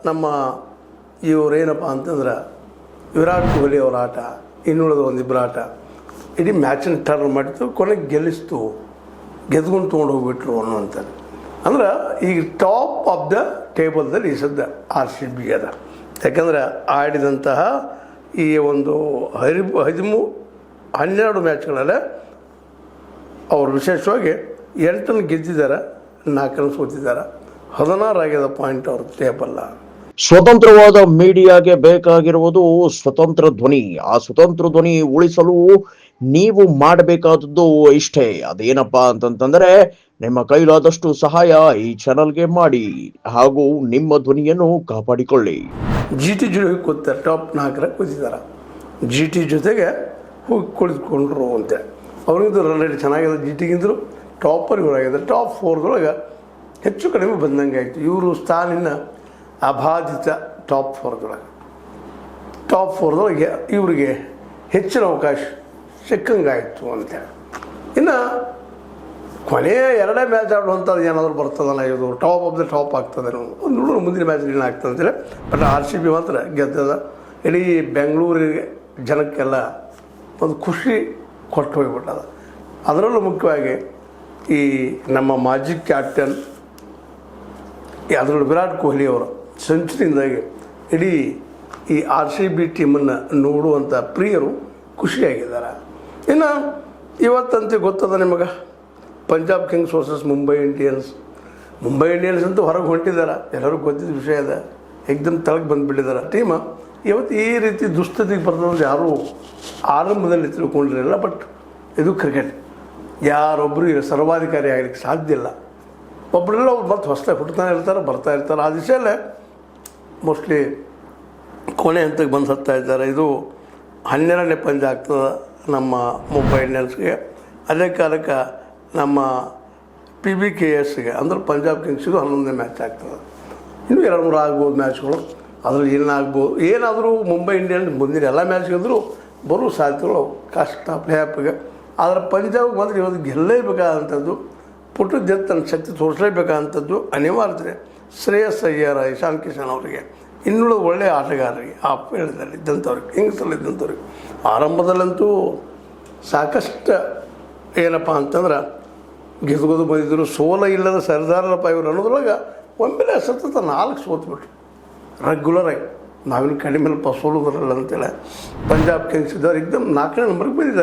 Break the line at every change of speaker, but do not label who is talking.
ನಮ್ಮ ಇವರೇನಪ್ಪ ಅಂತಂದ್ರೆ ವಿರಾಟ್ ಕೊಹ್ಲಿ ಅವರ ಆಟ, ಇನ್ನುಳಿದ ಒಂದಿಬ್ಬರು ಆಟ ಇಡೀ ಮ್ಯಾಚನ್ನು ಟರ್ನ್ ಮಾಡಿತು, ಕೊನೆಗೆ ಗೆದ್ಕೊಂಡು ತೊಗೊಂಡು ಹೋಗ್ಬಿಟ್ರು ಅನ್ನುವಂಥದ್ದು. ಅಂದ್ರೆ ಈಗ ಟಾಪ್ ಆಫ್ ದ ಟೇಬಲ್ದಲ್ಲಿ ಈ ಸದ್ಯ RCB ಅದ. ಯಾಕಂದರೆ ಆಡಿದಂತಹ ಈ ಒಂದು 12 ಮ್ಯಾಚ್ಗಳಲ್ಲೇ ಅವರು ವಿಶೇಷವಾಗಿ 8 ಗೆದ್ದಿದ್ದಾರೆ, 4 ಸೋತಿದ್ದಾರೆ, 16 ಆಗ್ಯದ ಪಾಯಿಂಟ್ ಅವ್ರ ಟೇಬಲ್ಲ.
ಸ್ವತಂತ್ರವಾದ ಮೀಡಿಯಾಗೆ ಬೇಕಾಗಿರುವುದು ಸ್ವತಂತ್ರ ಧ್ವನಿ. ಆ ಸ್ವತಂತ್ರ ಧ್ವನಿ ಉಳಿಸಲು ನೀವು ಮಾಡಬೇಕಾದದ್ದು ಇಷ್ಟೇ. ಅದೇನಪ್ಪಾ ಅಂತಂತಂದ್ರೆ ನಿಮ್ಮ ಕೈಲಾದಷ್ಟು ಸಹಾಯ ಈ ಚಾನಲ್ಗೆ ಮಾಡಿ ಹಾಗೂ ನಿಮ್ಮ ಧ್ವನಿಯನ್ನು ಕಾಪಾಡಿಕೊಳ್ಳಿ.
GT ಜೊತೆಗೆ ಕೂತಾರೆ, ಟಾಪ್ 4 ಕೂತಿದ್ದಾರೆ. GT ಜೊತೆಗೆ ಹೋಗಿ ಕುಳಿತುಕೊಂಡ್ರು ಅಂತೇಳಿ ಅವ್ರಿಗಿಂತ ರನ್ ರೇಟ್ ಚೆನ್ನಾಗಿದೆ. GTಗಿಂತಲೂ ಟಾಪರ್ ಇವರಾಗಿದ್ದಾರೆ. ಟಾಪ್ 4ದೊಳಗೆ ಹೆಚ್ಚು ಕಡಿಮೆ ಬಂದಂಗೆ ಆಯಿತು. ಇವರು ಸ್ಥಾನಿನ ಅಬಾಧಿತ ಟಾಪ್ 4ದೊಳಗೆ ಇವರಿಗೆ ಹೆಚ್ಚಿನ ಅವಕಾಶ ಸಿಕ್ಕಂಗಾಯಿತು ಅಂತೇಳಿ. ಇನ್ನು ಕೊನೆಯ 2 ಮ್ಯಾಚ್ ಆಡುವಂಥದ್ದು ಏನಾದರೂ ಬರ್ತದಲ್ಲ, ಇದು ಟಾಪ್ ಆಫ್ ದ ಟಾಪ್ ಆಗ್ತದೆ. ಒಂದು ನೋಡೋಣ ಮುಂದಿನ ಮ್ಯಾಚ್ ಏನಾಗ್ತದೆ ಅಂತೇಳಿ. ಬಟ್ RCB ಮಾತ್ರ ಗೆದ್ದದ. ಇಡೀ ಬೆಂಗಳೂರಿಗೆ ಜನಕ್ಕೆಲ್ಲ ಒಂದು ಖುಷಿ ಕೊಟ್ಟು ಹೋಗ್ಬಿಟ್ಟದ. ಅದರಲ್ಲೂ ಮುಖ್ಯವಾಗಿ ಈ ನಮ್ಮ ಮಾಜಿ ಕ್ಯಾಪ್ಟನ್ ಅದರಲ್ಲೂ ವಿರಾಟ್ ಕೊಹ್ಲಿ ಅವರು ಸೆಂಚುರಿಯಿಂದಾಗಿ ಇಡೀ ಈ RCB ಟೀಮನ್ನು ನೋಡುವಂಥ ಪ್ರಿಯರು ಖುಷಿಯಾಗಿದ್ದಾರೆ. ಇನ್ನು ಇವತ್ತಂತೆ ಗೊತ್ತದ ನಿಮಗೆ, Punjab Kings versus Mumbai Indians ಅಂತೂ ಹೊರಗೆ ಹೊಂಟಿದ್ದಾರೆ. ಎಲ್ಲರಿಗೂ ಗೊತ್ತಿದ್ದ ವಿಷಯ ಇದೆ. ಏಕ್ದಮ್ ತಳಗೆ ಬಂದುಬಿಟ್ಟಿದ್ದಾರೆ ಟೀಮ. ಇವತ್ತು ಈ ರೀತಿ ದುಸ್ಥಿತಿಗೆ ಬರ್ತದಂತ ಯಾರೂ ಆರಂಭದಲ್ಲಿ ತಿಳ್ಕೊಂಡಿರಲಿಲ್ಲ. ಬಟ್ ಇದು ಕ್ರಿಕೆಟ್, ಯಾರೊಬ್ಬರು ಸರ್ವಾಧಿಕಾರಿ ಆಗಲಿಕ್ಕೆ ಸಾಧ್ಯ ಇಲ್ಲ. ಒಬ್ಬರೆಲ್ಲ ಅವ್ರು ಮತ್ತೆ ಹೊಸದಾಗಿ ಹುಟ್ಟುತ್ತಾನೆ ಇರ್ತಾರೆ, ಬರ್ತಾ ಇರ್ತಾರೆ. ಆ ದಿಶೆಯಲ್ಲೇ ಮೋಸ್ಟ್ಲಿ ಕೊನೆ ಹಂತಕ್ಕೆ ಬಂದು ಹತ್ತಾ ಇದ್ದಾರೆ. ಇದು 12ನೇ ಪಂದ್ಯ ಆಗ್ತದೆ ನಮ್ಮ ಮುಂಬೈ ಇಂಡಿಯನ್ಸ್ಗೆ. ಅದೇ ಕಾಲಕ್ಕೆ ನಮ್ಮ PBKSಗೆ ಅಂದ್ರೆ ಪಂಜಾಬ್ ಕಿಂಗ್ಸ್ಗೂ 11ನೇ ಮ್ಯಾಚ್ ಆಗ್ತದೆ. ಇನ್ನೂ 2-3 ಆಗ್ಬೋದು ಮ್ಯಾಚ್ಗಳು. ಅದ್ರಲ್ಲಿ ಏನಾದರೂ ಮುಂಬೈ ಇಂಡಿಯನ್ಸ್ ಮುಂದಿನ ಎಲ್ಲ ಮ್ಯಾಚ್ ಗೆದ್ದರೂ ಬರೋ ಸಾಧ್ಯತೆಗಳು ಕಷ್ಟ ಪ್ಲೇ ಆಫ್ಗೆ. ಆದರೆ ಪಂಜಾಬ್ಗೆ ಬಂದರೆ ಇವತ್ತು ಗೆಲ್ಲೇಬೇಕಾದಂಥದ್ದು, ಪುಟ್ಟದ ತನ್ನ ಶಕ್ತಿ ತೋರಿಸಲೇಬೇಕಾದಂಥದ್ದು ಅನಿವಾರ್ಯತೆ. ಶ್ರೇಯಸ್ ಅಯ್ಯರ್, ಇಶಾನ್ ಕಿಶನ್ ಅವರಿಗೆ, ಇನ್ನುಳಿದ ಒಳ್ಳೆಯ ಆಟಗಾರರಿಗೆ, ಆ ಫೀಲ್ಡ್ದಲ್ಲಿ ಇದ್ದಂಥವ್ರಿಗೆ, ಕಿಂಗ್ಸಲ್ಲಿ ಇದ್ದಂಥವ್ರಿಗೆ ಆರಂಭದಲ್ಲಂತೂ ಸಾಕಷ್ಟು ಏನಪ್ಪ ಅಂತಂದ್ರೆ ಗೆದ್ಕೋದು ಬಂದಿದ್ದರು. ಸೋಲ ಇಲ್ಲದ ಸರ್ದಾರಪ್ಪ ಇವರು ಅನ್ನೋದ್ರೊಳಗೆ ಒಮ್ಮೆಲೆ ಸತತ 4 ಸೋತ್ಬಿಟ್ರು ರೆಗ್ಯುಲರಾಗಿ. ನಾವಿನ್ನು ಕಡಿಮೆ ಸೋಲುವುದರಲ್ಲ ಅಂತೇಳಿ ಪಂಜಾಬ್ ಕಿಂಗ್ಸ್ ಇದ್ದವ್ರು ಏಕ್ದಮ್ 4ನೇ ನಂಬರ್ಗೆ ಬಂದಿದ್ದಾರೆ.